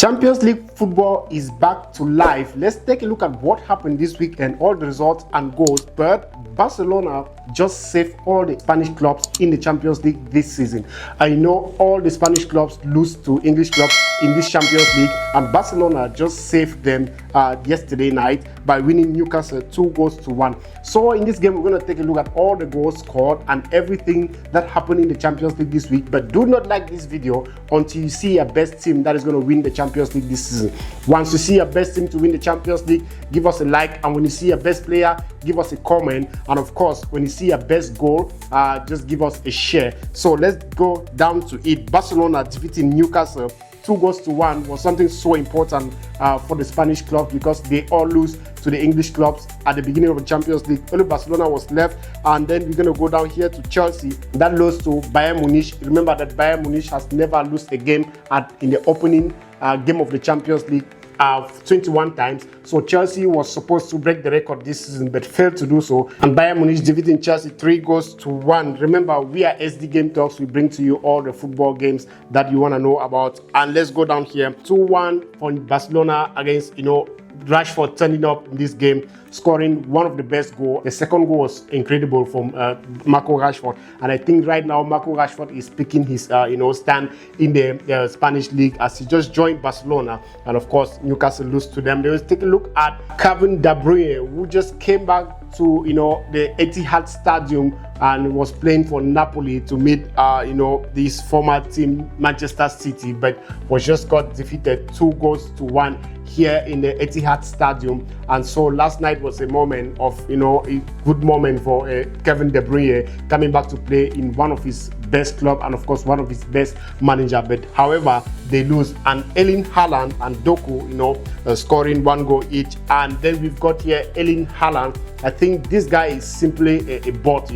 Champions League football is back to life. Let's take a look at what happened this weekend, all the results and goals. But Barcelona just saved all the Spanish clubs in the Champions League this season. I know all the Spanish clubs lose to English clubs in this Champions League, and Barcelona just saved them yesterday night by winning Newcastle 2-1. So in this game, we're going to take a look at all the goals scored and everything that happened in the Champions League this week. But do not like this video until you see a best team that is going to win the Champions League this season. Once you see a best team to win the Champions League, give us a like, and when you see a best player, give us a comment, and of course when you see a best goal, just give us a share. So let's go down to it. Barcelona defeating Newcastle 2-1 was something so important for the Spanish clubs, because they all lose to the English clubs at the beginning of the Champions League. Only Barcelona was left, and then we're going to go down here to Chelsea that lost to Bayern Munich. Remember that Bayern Munich has never lost a game in the opening game of the Champions League 21 times. So Chelsea was supposed to break the record this season but failed to do so, and Bayern Munich defeating Chelsea 3-1. Remember, we are SD Game Talks. We bring to you all the football games that you want to know about. And let's go down here. 2-1 for Barcelona against Rashford turning up in this game, scoring one of the best goals. The second goal was incredible from Marco Rashford, and I think right now Marco Rashford is picking his stand in the Spanish league as he just joined Barcelona, and of course Newcastle lose to them. Let's take a look at Kevin De Bruyne, who just came back to the Etihad Stadium and was playing for Napoli to meet this former team Manchester City, but was just got defeated 2-1 here in the Etihad Stadium. And so last night was a moment of a good moment for Kevin De Bruyne coming back to play in one of his best club and of course one of his best manager. But however, they lose, and Erling Haaland and Doku scoring one goal each. And then we've got here Erling Haaland. I think this guy is simply a bot.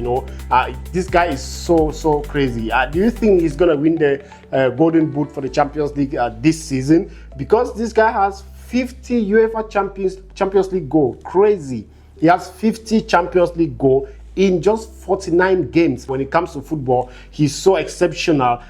This guy is so crazy. Do you think he's gonna win the Golden Boot for the Champions League this season? Because this guy has 50 UEFA Champions League goal. Crazy. He has 50 Champions League goal in just 49 games. When it comes to football, he's so exceptional.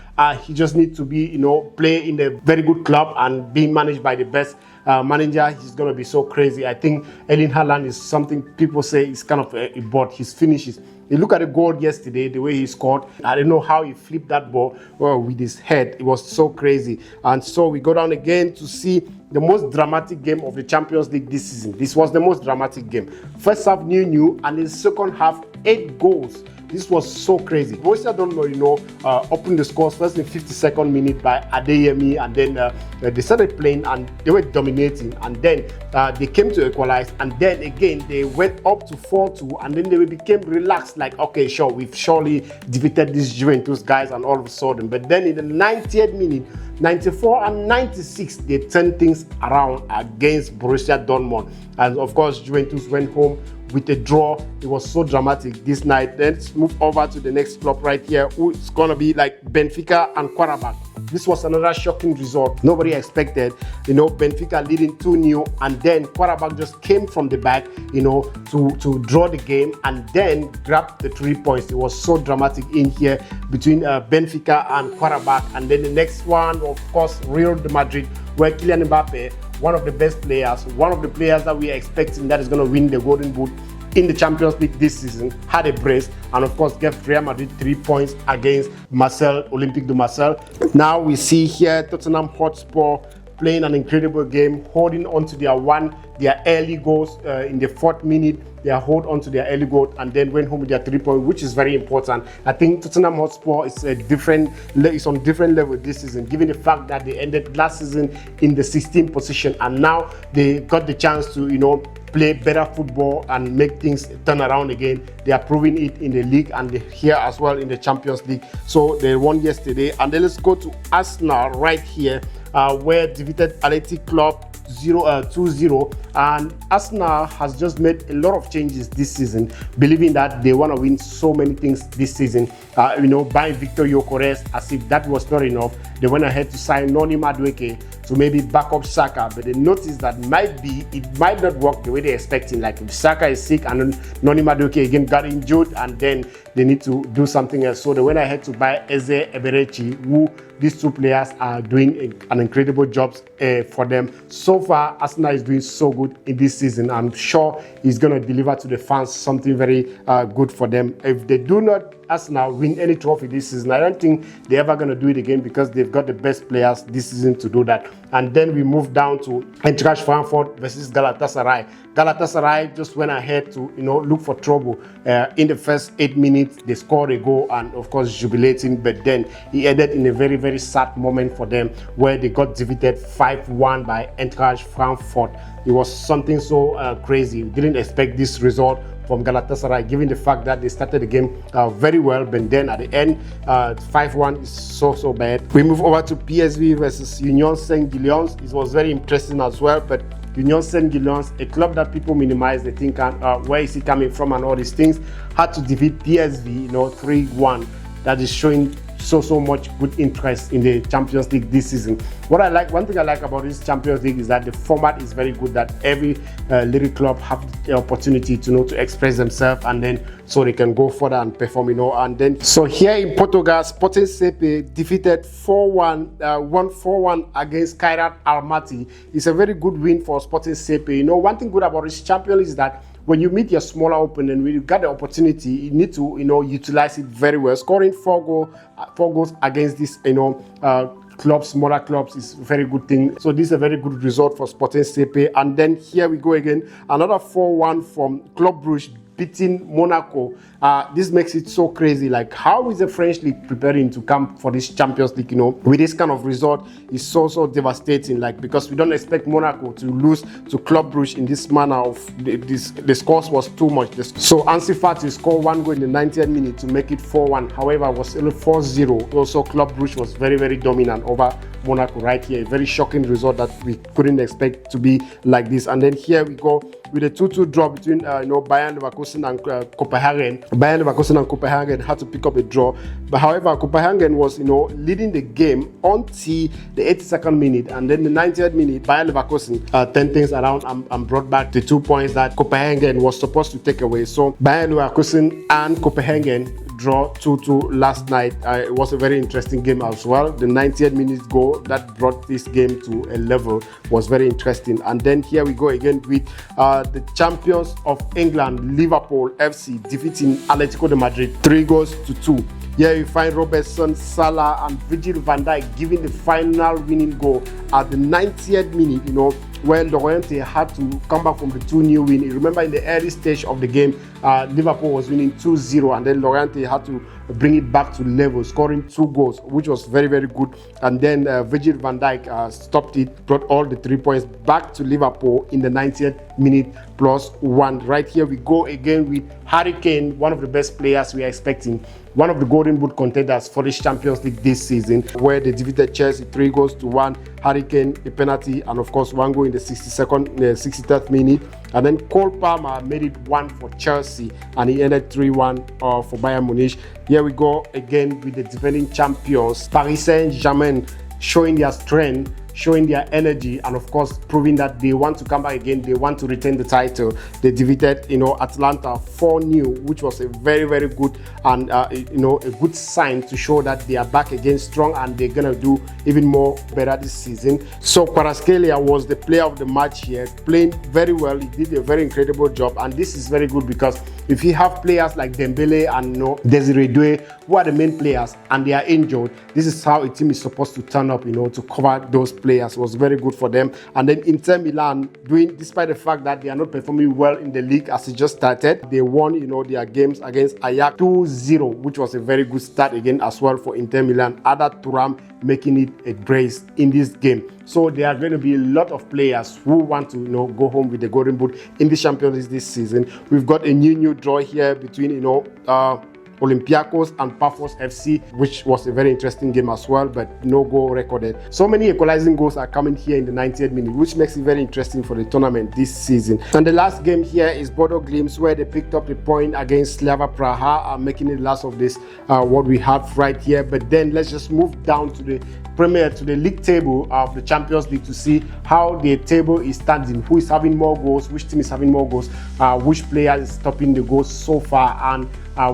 He just needs to be, play in a very good club and being managed by the best manager. He's going to be so crazy. I think Erling Haaland is something people say is kind of a bot. His finishes. You look at the goal yesterday, the way he scored. I don't know how he flipped that ball with his head. It was so crazy. And so we go down again to see the most dramatic game of the Champions League this season. This was the most dramatic game. First half, new, and in the second half, 8 goals. This was so crazy. Borussia Dortmund, opened the scores first in 52nd minute by Adeyemi, and then they started playing and they were dominating, and then they came to equalize, and then again they went up to 4-2, and then they became relaxed, like, okay, sure, we've surely defeated these Juventus guys, and all of a sudden. But then in the 90th minute, 94 and 96, they turned things around against Borussia Dortmund, and of course Juventus went home with a draw. It was so dramatic this night. Let's move over to the next club right here, who is gonna be like Benfica and Qarabağ. This was another shocking result. Nobody expected, Benfica leading 2-0, and then Qarabağ just came from the back, to draw the game and then grab the 3 points. It was so dramatic in here between Benfica and Qarabağ. And then the next one, of course, Real Madrid, where Kylian Mbappe, one of the best players, one of the players that we are expecting that is going to win the Golden Boot in the Champions League this season, had a brace, and of course gave Real Madrid 3 points against Olympique de Marseille. Now we see here Tottenham Hotspur playing an incredible game, holding on to their early goals in the 4th minute. They hold on to their early goal and then went home with their 3 points, which is very important. I think Tottenham Hotspur is on a different level this season, given the fact that they ended last season in the 16th position, and now they got the chance to play better football and make things turn around again. They are proving it in the league and here as well in the Champions League. So they won yesterday. And then let's go to Arsenal right here, where defeated Athletic Club 2-0, and Arsenal has just made a lot of changes this season, believing that they want to win so many things this season. Buying Victor Gyökeres, as if that was not enough, they went ahead to sign Noni Madueke to maybe back up Saka, but they noticed that it might not work the way they're expecting. Like if Saka is sick and then Noni Madueke again got injured, and then they need to do something else. So they went ahead to buy Eze Eberechi, who these two players are doing an incredible job for them. So far, Arsenal is doing so good in this season. I'm sure he's going to deliver to the fans something very good for them. If they do not Arsenal win any trophy this season, I don't think they're ever going to do it again, because they've got the best players this season to do that. And then we move down to Eintracht Frankfurt versus Galatasaray. Galatasaray just went ahead to look for trouble. In the first 8 minutes, they scored a goal and of course jubilating, but then it ended in a very, very sad moment for them, where they got defeated 5-1 by Eintracht Frankfurt. It was something so crazy. We didn't expect this result from Galatasaray, given the fact that they started the game very well, but then at the end, 5-1 is so bad. We move over to PSV versus Union Saint-Gilloise. It was very interesting as well, but Union Saint-Gilloise, a club that people minimize, they think, where is he coming from and all these things, had to defeat PSV, 3-1. That is showing so much good interest in the Champions League this season. One thing I like about this Champions League is that the format is very good, that every little club have the opportunity to express themselves, and then so they can go further and perform, and then so here in Portugal, Sporting CP defeated 4-1 against Kairat Almaty. It's a very good win for Sporting CP. One thing good about this Champions League is that when you meet your smaller opponent, when you got the opportunity, you need to utilize it very well. Scoring four goals against this smaller clubs is a very good thing. So this is a very good result for Sporting CP. And then here we go again, another 4-1 from Club Brugge beating Monaco. This makes it so crazy. Like, how is the French league preparing to come for this Champions League? With this kind of result, is so devastating. Like, because we don't expect Monaco to lose to Club Brugge in this manner. The scores was too much. So Ansu Fati scored 1 goal in the 90th minute to make it 4-1. However, it was only 4-0. Also, Club Brugge was very dominant over Monaco right here. A very shocking result that we couldn't expect to be like this. And then here we go with a 2-2 draw between Bayern Leverkusen and Copenhagen. Bayern Leverkusen and Copenhagen had to pick up a draw, but however Copenhagen was leading the game until the 82nd minute, and then the 90th minute Bayern Leverkusen turned things around and brought back the 2 points that Copenhagen was supposed to take away. So Bayern Leverkusen and Copenhagen draw 2-2 last night. It was a very interesting game as well. The 90th minute goal that brought this game to a level was very interesting. And then here we go again with the champions of England, Liverpool FC, defeating Atletico de Madrid 3-2. Here you find Robertson, Salah and Virgil van Dijk giving the final winning goal at the 90th minute, where Llorente had to come back from the 2-0 win. You remember in the early stage of the game, Liverpool was winning 2-0, and then Llorente had to bring it back to level, scoring 2 goals, which was very good. And then Virgil van Dijk stopped it, brought all the 3 points back to Liverpool in the 90th minute +1. Right here we go again with Harry Kane, one of the best players we are expecting, one of the Golden Boot contenders for this Champions League this season, where they defeated Chelsea 3-1. Harry Kane, a penalty, and of course 1 goal in the 63rd minute. And then Cole Palmer made it 1 for Chelsea, and he ended 3-1 for Bayern Munich. Here we go again with the defending champions, Paris Saint-Germain, showing their strength, showing their energy, and of course proving that they want to come back again. They want to retain the title. They defeated Atlanta 4-0, which was a very good and a good sign to show that they are back again strong, and they're gonna do even more better this season. So Kvaratskhelia was the player of the match here, playing very well. He did a very incredible job, and this is very good because if you have players like Dembele and Desiree Doué, who are the main players, and they are injured, this is how a team is supposed to turn up, to cover those players. It was very good for them. And then Inter Milan, despite the fact that they are not performing well in the league as it just started, they won their games against Ajax 2-0, which was a very good start again as well for Inter Milan. Ada Thuram making it a brace in this game. So there are going to be a lot of players who want to go home with the Golden Boot in the Champions League this season. We've got a new draw here between Olympiacos and Paphos FC, which was a very interesting game as well, but no goal recorded. So many equalizing goals are coming here in the 90th minute, which makes it very interesting for the tournament this season. And the last game here is Bodo Glimt, where they picked up the point against Slava Praha, making it last of this what we have right here. But then let's just move down to the league table of the Champions League to see how the table is standing, who is having more goals, which team is having more goals, which player is stopping the goals so far, and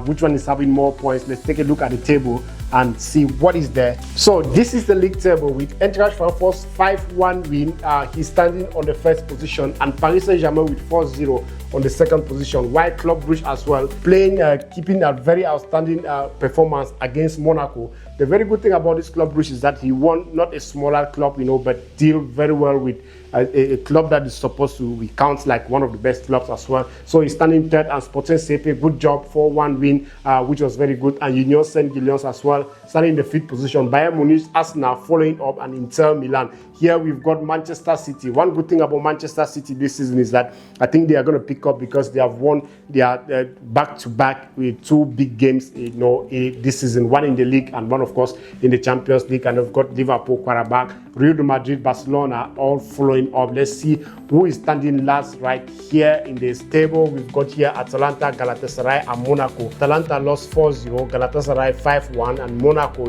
which one is having more points. Let's take a look at the table and see what is there. So this is the league table with Eintracht Frankfurt's 5-1 win. He's standing on the first position, and Paris Saint-Germain with 4-0 on the second position, while Club Brugge as well playing, keeping a very outstanding performance against Monaco. The very good thing about this Club Brugge is that he won not a smaller club, but deal very well with a club that is supposed to be counts like one of the best clubs as well. So he's standing third, and Sporting CP, good job, 4-1 win, which was very good, and Union Saint-Gilloise as well, standing in the fifth position. Bayern Munich, Arsenal following up, and Inter Milan. Here we've got Manchester City. One good thing about Manchester City this season is that I think they are going to pick up because they have won their back-to-back with 2 big games, this season. One in the league and one, of course, in the Champions League. And they've got Liverpool, Qarabağ, Real Madrid, Barcelona, all following up. Let's see who is standing last right here in this table. We've got here Atalanta, Galatasaray, and Monaco. Atalanta lost 4-0, Galatasaray 5-1, and Monaco,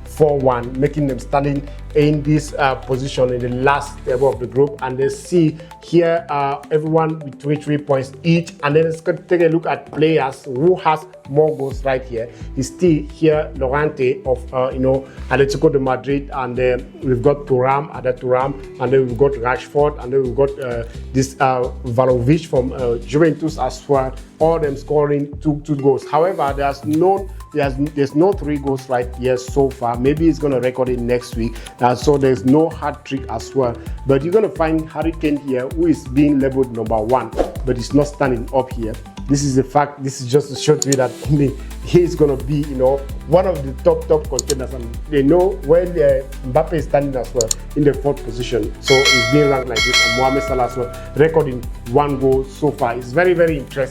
4-1, making them standing in this position in the last table of the group. And they see here everyone with 23 points each. And then let's take a look at players who has more goals right here. Is still here Llorente of Atletico de Madrid, and we've got Thuram, and then we've got Rashford, and then we've got this Vlahovic from Juventus as well. All them scoring two goals. However, there's no 3 goals right here so far. Maybe he's going to record it next week. So there's no hat trick as well. But you're going to find Harry Kane here, who is being labeled number 1, but he's not standing up here. This is the fact. This is just to show to you that he's going to be, one of the top contenders. And they know when Mbappe is standing as well in the 4th position. So he's being ranked like this. And Mohamed Salah as well, recording 1 goal so far. It's very, very interesting.